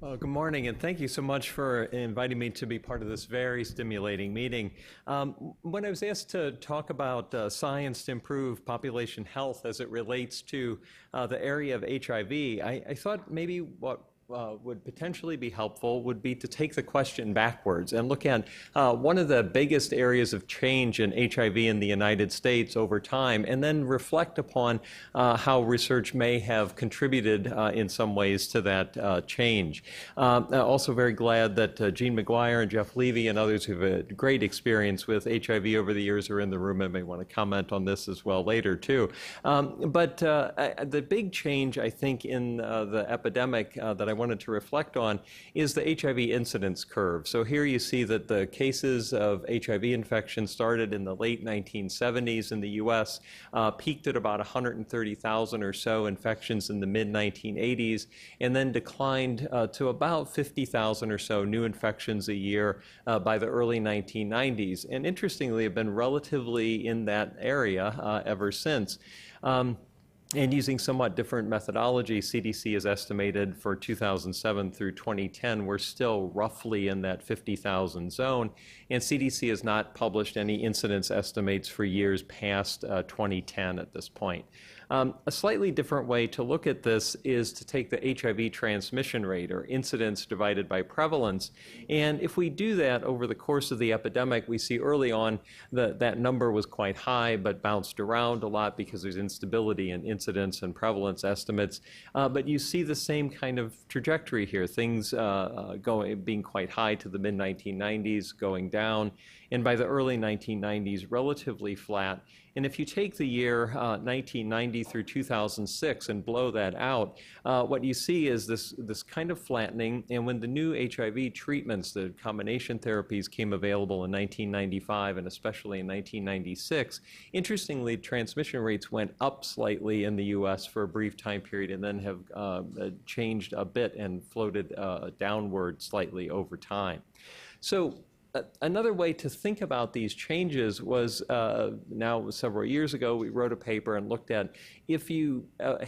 Well, good morning, and thank you so much for inviting me to be part of this very stimulating meeting. When I was asked to talk about science to improve population health as it relates to the area of HIV, I thought maybe what would potentially be helpful would be to take the question backwards and look at one of the biggest areas of change in HIV in the United States over time, and then reflect upon how research may have contributed in some ways to that change. Also very glad that Jean McGuire and Jeff Levy and others who've had great experience with HIV over the years are in the room and may want to comment on this as well later too. But the big change, I think, in the epidemic that I wanted to reflect on is the HIV incidence curve. So here you see that the cases of HIV infection started in the late 1970s in the US, peaked at about 130,000 or so infections in the mid-1980s, and then declined to about 50,000 or so new infections a year by the early 1990s. And interestingly, have been relatively in that area ever since. And using somewhat different methodology, CDC has estimated for 2007 through 2010, we're still roughly in that 50,000 zone. And CDC has not published any incidence estimates for years past 2010 at this point. A slightly different way to look at this is to take the HIV transmission rate, or incidence divided by prevalence. And if we do that over the course of the epidemic, we see early on that number was quite high, but bounced around a lot because there's instability in incidence and prevalence estimates. But you see the same kind of trajectory here, things being quite high to the mid-1990s, going down, and by the early 1990s, relatively flat. And if you take the year 1990 through 2006 and blow that out, what you see is this kind of flattening. And when the new HIV treatments, the combination therapies, came available in 1995 and especially in 1996, interestingly, transmission rates went up slightly in the US for a brief time period and then have changed a bit and floated downward slightly over time. So another way to think about these changes was, now several years ago, we wrote a paper and looked at if you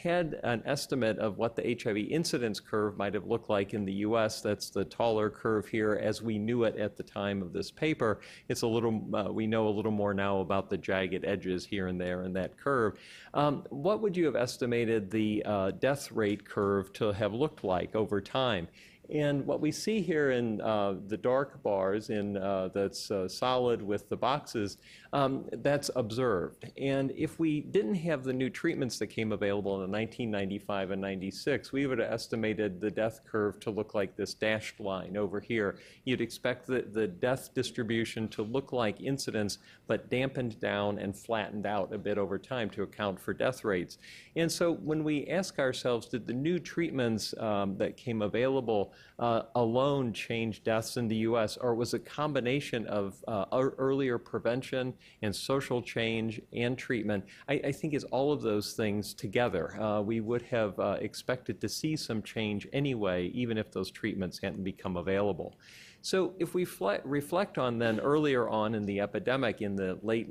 had an estimate of what the HIV incidence curve might have looked like in the US, that's the taller curve here as we knew it at the time of this paper. It's a little, we know a little more now about the jagged edges here and there in that curve. What would you have estimated the death rate curve to have looked like over time? And what we see here in the dark bars that's solid with the boxes, that's observed. And if we didn't have the new treatments that came available in 1995 and 96, we would have estimated the death curve to look like this dashed line over here. You'd expect the death distribution to look like incidence, but dampened down and flattened out a bit over time to account for death rates. And so when we ask ourselves, did the new treatments that came available alone change deaths in the US, or was a combination of earlier prevention and social change and treatment? I think it's all of those things together. We would have expected to see some change anyway, even if those treatments hadn't become available. So if we reflect on then earlier on in the epidemic in the late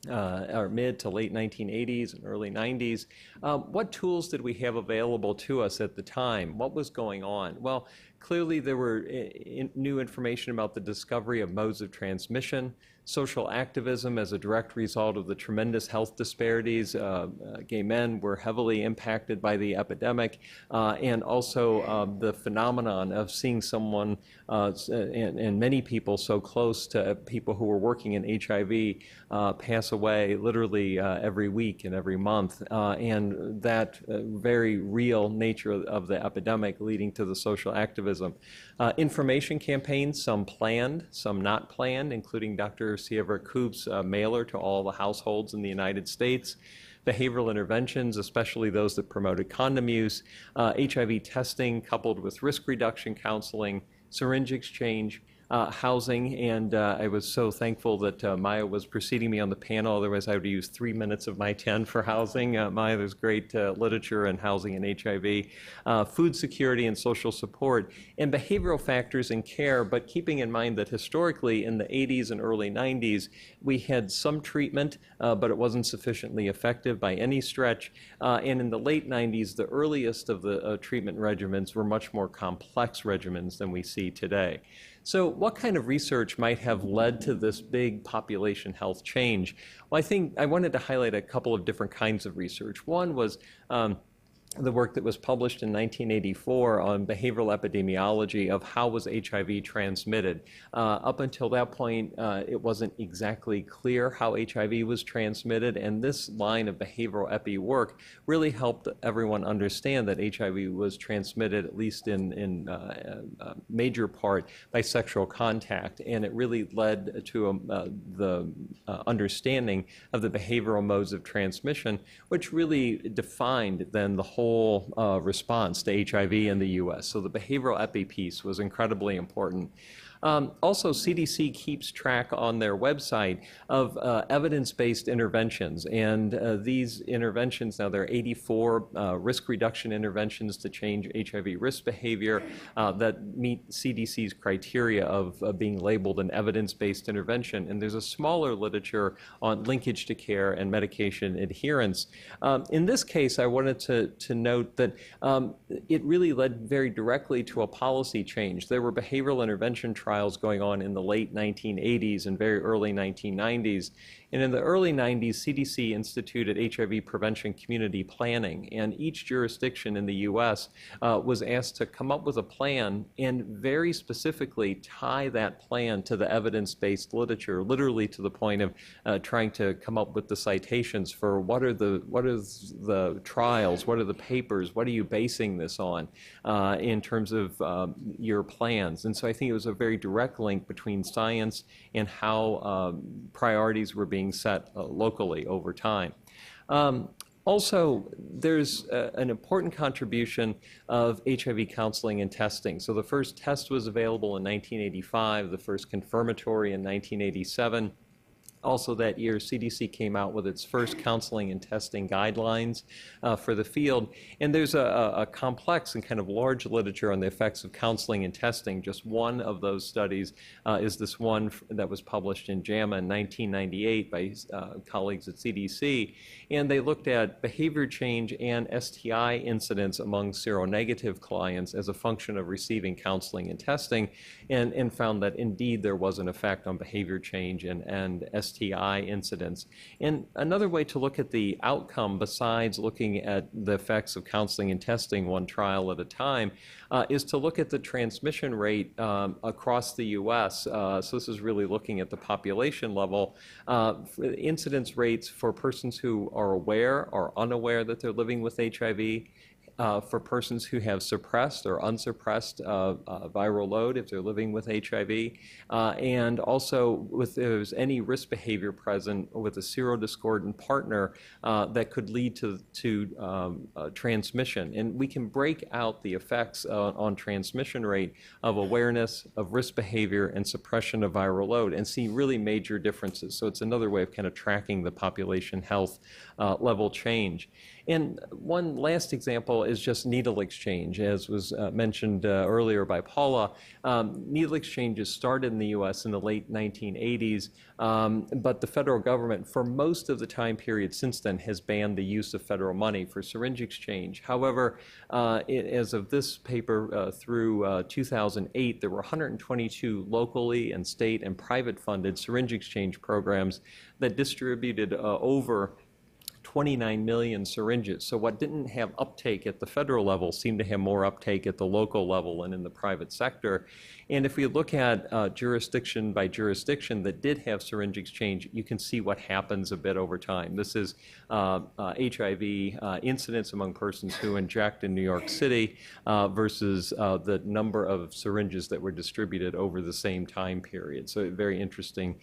or mid to late 1980s and early 90s, what tools did we have available to us at the time? What was going on? Well, clearly there were new information about the discovery of modes of transmission, social activism as a direct result of the tremendous health disparities. Gay men were heavily impacted by the epidemic, and also the phenomenon of seeing someone and many people so close to people who were working in HIV pass away literally every week and every month, and that very real nature of the epidemic leading to the social activism. Information campaigns, some planned, some not planned, including Dr. Sievert Koop's mailer to all the households in the United States. Behavioral interventions, especially those that promoted condom use, HIV testing coupled with risk reduction counseling, syringe exchange, housing, and I was so thankful that Maya was preceding me on the panel. Otherwise, I would use 3 minutes of my 10 for housing. Maya, there's great literature on housing and HIV, food security and social support, and behavioral factors in care, but keeping in mind that historically in the 80s and early 90s, we had some treatment, but it wasn't sufficiently effective by any stretch. And in the late 90s, the earliest of the treatment regimens were much more complex regimens than we see today. So what kind of research might have led to this big population health change? Well, I think I wanted to highlight a couple of different kinds of research. One was the work that was published in 1984 on behavioral epidemiology of how was HIV transmitted. Up until that point, it wasn't exactly clear how HIV was transmitted, and this line of behavioral epi work really helped everyone understand that HIV was transmitted, at least in major part, by sexual contact, and it really led to the understanding of the behavioral modes of transmission, which really defined then the whole response to HIV in the US. So the behavioral epi piece was incredibly important. Also, CDC keeps track on their website of evidence-based interventions, and these interventions, now there are 84 risk reduction interventions to change HIV risk behavior that meet CDC's criteria of being labeled an evidence-based intervention, and there's a smaller literature on linkage to care and medication adherence. In this case, I wanted to note that it really led very directly to a policy change. There were behavioral intervention trials going on in the late 1980s and very early 1990s. And in the early 90s, CDC instituted HIV prevention community planning, and each jurisdiction in the US was asked to come up with a plan and very specifically tie that plan to the evidence-based literature, literally to the point of trying to come up with the citations for what are the trials, what are the papers, what are you basing this on in terms of your plans. And so I think it was a very direct link between science and how priorities were being set locally over time. Also, there's an important contribution of HIV counseling and testing. So the first test was available in 1985, the first confirmatory in 1987. Also that year, CDC came out with its first counseling and testing guidelines for the field. And there's a complex and kind of large literature on the effects of counseling and testing. Just one of those studies is this one that was published in JAMA in 1998 by colleagues at CDC. And they looked at behavior change and STI incidence among seronegative clients as a function of receiving counseling and testing, and found that indeed there was an effect on behavior change and STI incidence. And another way to look at the outcome, besides looking at the effects of counseling and testing one trial at a time, is to look at the transmission rate across the US. So this is really looking at the population level. Incidence rates for persons who are aware or unaware that they're living with HIV, for persons who have suppressed or unsuppressed viral load if they're living with HIV, and also if there's any risk behavior present with a serodiscordant partner that could lead to transmission. And we can break out the effects on transmission rate of awareness, of risk behavior, and suppression of viral load and see really major differences. So it's another way of kind of tracking the population health level change. And one last example is just needle exchange, as was mentioned earlier by Paula. Needle exchanges started in the US in the late 1980s, but the federal government, for most of the time period since then, has banned the use of federal money for syringe exchange. However, as of this paper through 2008, there were 122 locally and state and private funded syringe exchange programs that distributed over 29 million syringes. So what didn't have uptake at the federal level seemed to have more uptake at the local level and in the private sector. And if we look at jurisdiction by jurisdiction that did have syringe exchange, you can see what happens a bit over time. This is HIV incidence among persons who inject in New York City versus the number of syringes that were distributed over the same time period. So a very interesting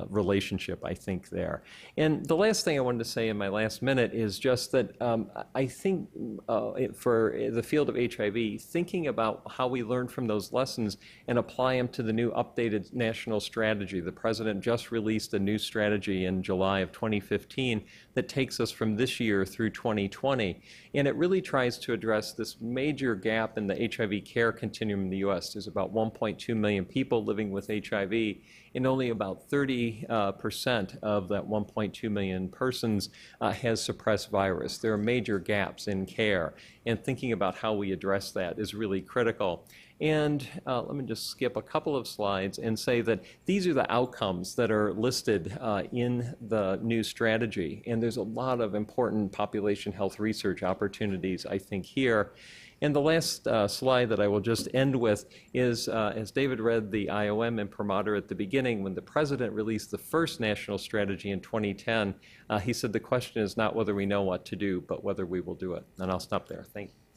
relationship, I think, there. And the last thing I wanted to say say in my last minute is just that I think for the field of HIV, thinking about how we learn from those lessons and apply them to the new updated national strategy. The president just released a new strategy in July of 2015 that takes us from this year through 2020. And it really tries to address this major gap in the HIV care continuum in the U.S. There's about 1.2 million people living with HIV, and only about 30% of that 1.2 million persons has suppressed virus. There are major gaps in care, and thinking about how we address that is really critical. And let me just skip a couple of slides and say that these are the outcomes that are listed in the new strategy. And there's a lot of important population health research opportunities, I think, here. And the last slide that I will just end with is, as David read the IOM imprimatur at the beginning, when the president released the first national strategy in 2010, he said the question is not whether we know what to do, but whether we will do it. And I'll stop there. Thank you.